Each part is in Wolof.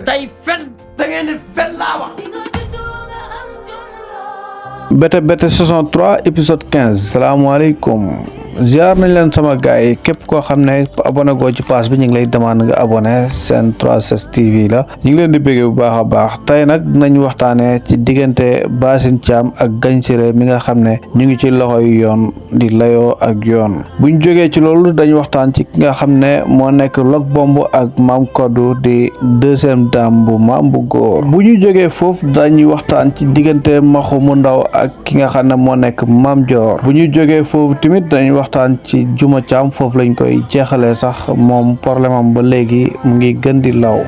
day fen da ngeen di fen laa wax. Bété saison 3 épisode 15 salaamaaleykum ziar nañ leen sama gars yi képp koo xam ne abonné goo ci page bi ñu ngi lay demande nga abonné seen 3S TV la ñu ngi leen di bëggee bu baax a baax tey nag dinañ waxtaanee ci diggante Basine Thiam ak Ngagne Siré mi nga xam ne ñu ngi ci loxoy yoon di layoo ak yoon buñ jógee ci loolu dañ waxtaan ci ki nga xam ne moo nekk Lok Bomb ak Mame Codou di deuxième dame bu maam bu góor bu ñu jógee foofu dañuy waxtaan ci diggante Maxu mu ndaw ak ki nga xam ne moo nekk Mame Dior bu ñu jógee foofu tamit dañuy waxtaan ci Juma Thiam foofu lañ koy jeexalee sax moom problème am ba léegi mu ngi gën di law.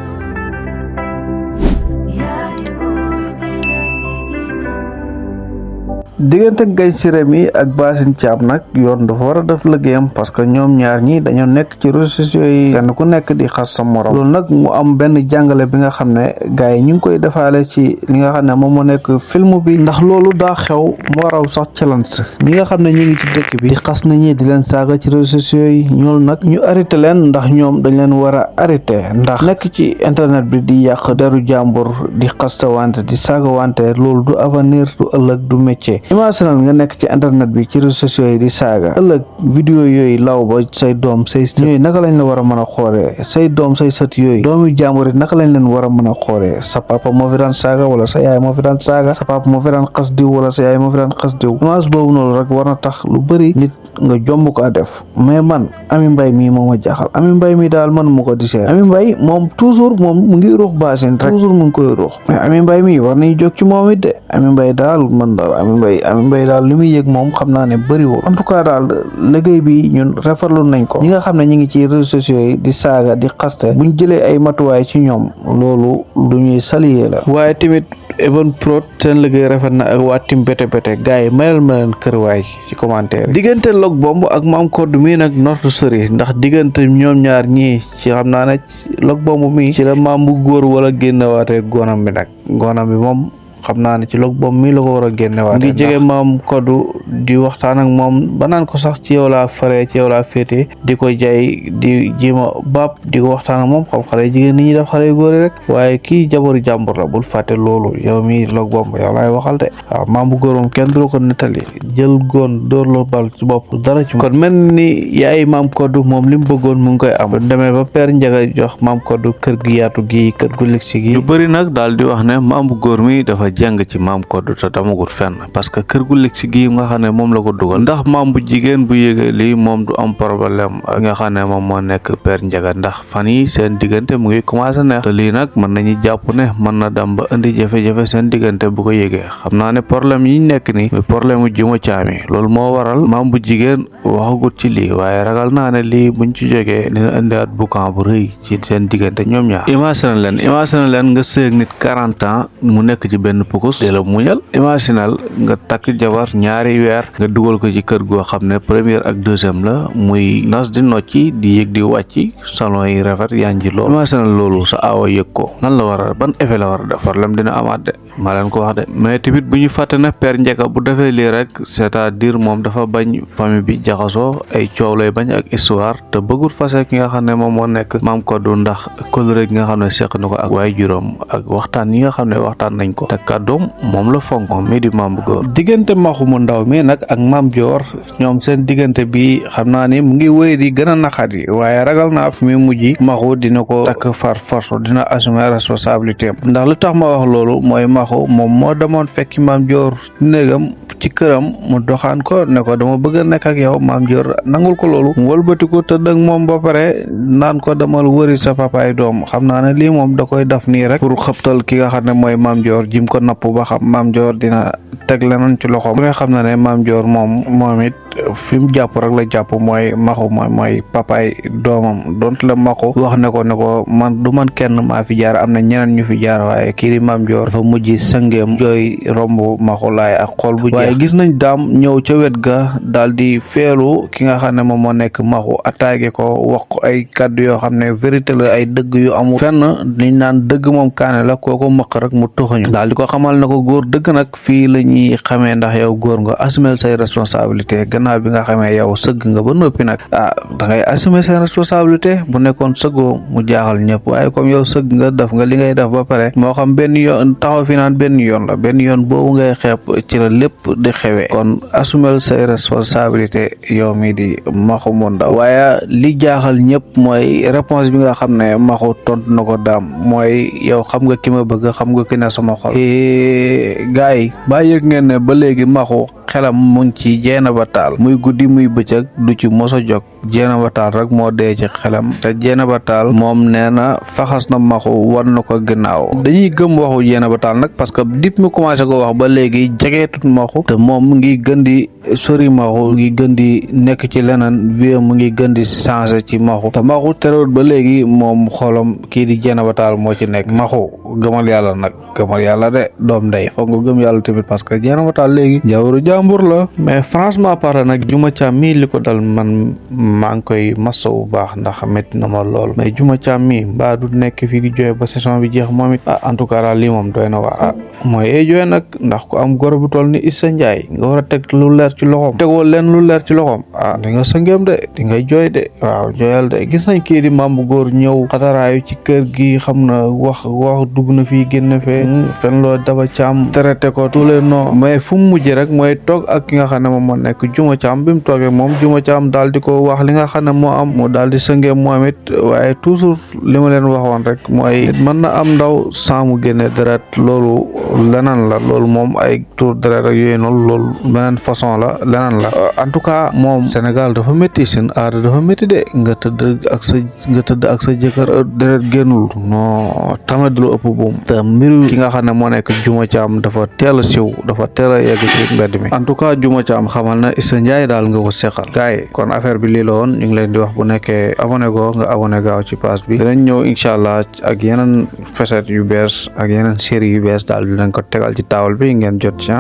diggante Ngagne Siré mi ak Basine Thiam nag yoon dafa war a def liggéeyam parce que ñoom ñaar ñi dañoo nekk ci réseaux sociaux yi kenn ku nekk di xas sa morom loolu nag mu am benn jàngale bi nga xam ne gars yi ñu ngi koy defaale ci li nga xam ne moom moo nekk film bi ndax loolu daa xew moo raw sax challenge ñi nga xam ne ñu ngi ci dëkk bi di xas na ñi di leen saaga ci réseaux sociaux yi ñoolu nag ñu arrêté leen ndax ñoom dañ leen war a arrêté ndax nekk ci internet bi di yàq deru jàmbur di xasta wante di saaga wante loolu du avenir du ëllëg du métier. imaginal nga nekk ci internet bi ci réseaux sociaux yi di saaga ëllëg vidéo yooyu law ba say doom say sët yooyu naka lañ la war a mën a xoolee say doom say sët yooyu doomi jàmbur yi naka lañ leen war a mën a xoolee sa papa moo fi daan saaga wala sa yaay moo fi daan saaga sa papa moo fi daan xas diw wala sa yaay moo fi daan xas diw image boobu noonu rek war na tax lu bëri nit nga jomb ko a def mais man Ami Mbaye mii moo ma jaaxal Ami Mbaye mii daal man mu ko di seet Ami Mbaye moom toujours moom mu ngi ruux Basine rek toujours mu ngi koy ruux mais Ami Mbaye mii war nañu jóg ci moom it de Ami Mbaye daal man daal Ami Mbaye daal li muy yëg moom xam naa ne bëriwul en tout cas daal liggéey bi ñun rafetlu nañ ko ñi nga xam ne ñu ngi ci réseaux sociaux yi di saaga di xaste buñ jëlee ay matuwaay ci ñoom loolu lu ñuy saluer la waaye tamit Even Prod seen liggéey rafet na ak waa tim Bété gars yi mayal ma leen kër waay ci commentaire yi diggante Lok Bomb ak Mame Codou mii nag nortu sëri ndax diggante ñoom ñaar ñii ci xam naa ne Lok Bomb mii ci la maam bu góor wala génnewaatee goonam bi nag goonam bi moom xam naa ne ci Lok Bomb mii la ko war a génnewaatee ngi jege Mame Codou di waxtaan ak moom ba naan ko sax ci yow laa faree ci yow laa féete di ko jaay di jéema baab di ko waxtaan ak moom xam xale jigéen ni ñuy def xale góor rek waaye kii jabaru jàmbur la bul fàtte loolu yow mii Lok Bomb yow laay waxal de waaw maam bu góor moom kenn du ko nettali jël goon dóor la bal ci bopp dara ci kon mel ni yaay Mame Codou moom li mu bëggoon mu ngi koy am demee ba père Ndiaga jox Mame Codou kër gi yaatu gi kër gu ligsi gi lu bëri nag daal di wax ne maam bu góor mi dafa jàng ci Mame Codou te damagut fenn parce que kër gu ligsi gi nga xam ne moom la ko dugal ndax maam bu jigéen bu yëgee lii moom du am problème nga xam ne moom moo nekk père Ndiaga ndax fan yi seen diggante mu ngi commencé neex te lii nag mën nañu jàpp ne mën na dem ba indi jafe-jafe seen diggante bu ko yëgee xam naa ne problème yi nekk nii muy problème u Juma Thiam yi loolu moo waral maam bu jigéen waxagut ci lii waaye ragal naa ne lii buñ ci jógee dina indiwaat boucan bu rëy ci seen diggante ñoom ñaar imagine leen nga sëy nit 40 ans mu nekk ci benn pukus di la muñal imaginal nga takk jabar ñaari weer nga dugal ko ci kër goo xam ne première ak deuxième la muy nas di nocci di yëg di wàcc salon yi rafet yaa ngi loolu imaginal loolu sa aawa yëg ko nan la war a ban effet la war a def problème dina amaat de maa leen ko wax de mais tamit bu ñu fàtte ne père Ndiaga bu defee lii rek c'est-à-dire moom dafa bañ famille bi jaxasoo ay coow lay bañ ak histoire te bëggul fase ki nga xam ne moom moo nekk Mame Codou ndax kóllëre gi nga xam ne seq na ko ak waaye juróom ak waxtaan yi nga xam ne waxtaan nañ ko te kàddoom moom la fonk mii di maam bu góor diggante Maxu mu ndaw mi nag ak Mame Dior ñoom seen diggante bi xam naa ni mu ngi wéy di gën a naqari waaye ragal naa fi muy mujj Maxu dina ko takk far force dina assumer responsabilité ndax lu tax ma wax loolu mooy Maxu moom moo demoon fekki Mame Dior néegam ci këram mu doxaan ko ne ko dama bëgg a nekk ak yow Mame Dior nangul ko loolu mu wëlbati ko tëdd ak moom ba pare naan ko demal wëri sa papaay doom xam naa ne lii moom da koy daf nii rek pour xëptal ki nga xam ne mooy Mame Dior jim ko napp ba xam Mame Dior dina teg leneen ci loxoom bu nga xam ne Mame Dior moom it fi mu jàpp rek la jàpp mooy Maxu mooy papaay doomam donte la Maxu wax ne ko man du man kenn maa fi jaar am na ñeneen ñu fi jaar waaye kii di Mame Dior dafa mujj sëngeem jooy romb Maxu laay ak xool bu jeex gis nañ daam ñëw ca wet ga daal di feelu ki nga xam ne moom moo nekk Maxu attaqué ko wax ko ay kàddu yoo xam ne vérité la ay dëgg yu amul fenn liñ naan dëgg moom kaane la kooko mëq rek mu tuxuñu daal di ko xamal na ko góor dëgg nag fii la ñuy xamee ndax yow góor nga assumer say responsabilité gannaaw bi nga xamee yow sëgg nga ba noppi nag da ngay assumer say responsabilité bu nekkoon sëggoo mu jaaxal ñëpp waaye comme yow sëgg nga def nga li ngay def ba pare moo xam benn yoon taxaw fi naan benn yoon la benn yoon boobu ngay xeeb ci la lépp di xewee kon assumer say responsabilité yow mi di Maxu mu ndaw waaye li jaaxal ñëpp mooy réponse bi nga xam ne Maxu tontu na ko daam mooy yow xam nga ki ma bëgg xam nga ki ne sama xol gars yi baa yëg ngeen ne ba léegi Maxu xelam mu ngi ci Dieynaba Tall muy guddi muy bëccëg du ci mos a jóg Dieynaba Tall rek moo dee ci xelam te Dieynaba Tall moom nee na faxas na Maxu wan na ko ginnaaw dañuy gëm waxu Dieynaba Tall nag parce que dip mu commencé ko wax ba léegi jegeetut Maxu te moom mu ngi gën di sori Maxu ngi gën di nekk ci leneen vie mu ngi gën di changé ci Maxu te Maxu terewut ba léegi moom xolam kii di Dieynaba Tall moo ci nekk Maxu gëmal yàlla nag gëmal yàlla de doom ndey foog nga gëm yàlla tamit parce que Dieynaba Tall léegi jawru jàmbur la mais franchement parle nag Juma Caam mii li ko dal man maa ngi koy massa bu baax ndax métti na ma lool mais Juma Caam mii mbaa du nekk fii di jooy ba saison bi jeex moom it en tout cas daal lii moom doy na waa mooy ay jooy nag ndax ku am goro bu toll ni Issa Ndiaye nga war a teg lu leer ci loxoom tegoo leen lu leer ci loxoom di nga sëngeem de di ngay jooy de waaw jooyal de gis nañ kii di maam bu góor ñëw xataraayu ci kër gi xam na wax dugg na fii génn fee fen loo Daba Caam traité ko tous les noms mais fu mu mujj rek mooy toog ak ki nga xam ne moom moo nekk Juma Caam bi mu toogee moom Juma Caam daal di ko wax li nga xam ne moo am mu daal di sëngee moom it waaye toujours li ma leen waxoon rek mooy mën na am ndaw sans mu génne deret loolu leneen la loolu moom ay tour deret ak yooyu noonu loolu beneen façon la leneen la en tout cas moom Sénégal dafa métti seen aada dafa métti de nga tëdd ak sa jëkkër deret génnul non tamit du lu ëpp buum te mbiru ki nga xam ne moo nekk Juma Caam dafa teel a siw dafa teel a yegg ci mbedd mi en tout cas Juma Caam xamal na Issa Ndiaye daal nga ko seqal gars yi kon affaire bi lii la woon ñu ngi leen di wax bu nekkee abonné go nga abonné gaaw ci page bi dinañ ñëw incha allah ak yeneen facette yu bees ak yeneen série yu bees daal dinañ ko tegal ci taawal bi ngeen jot ci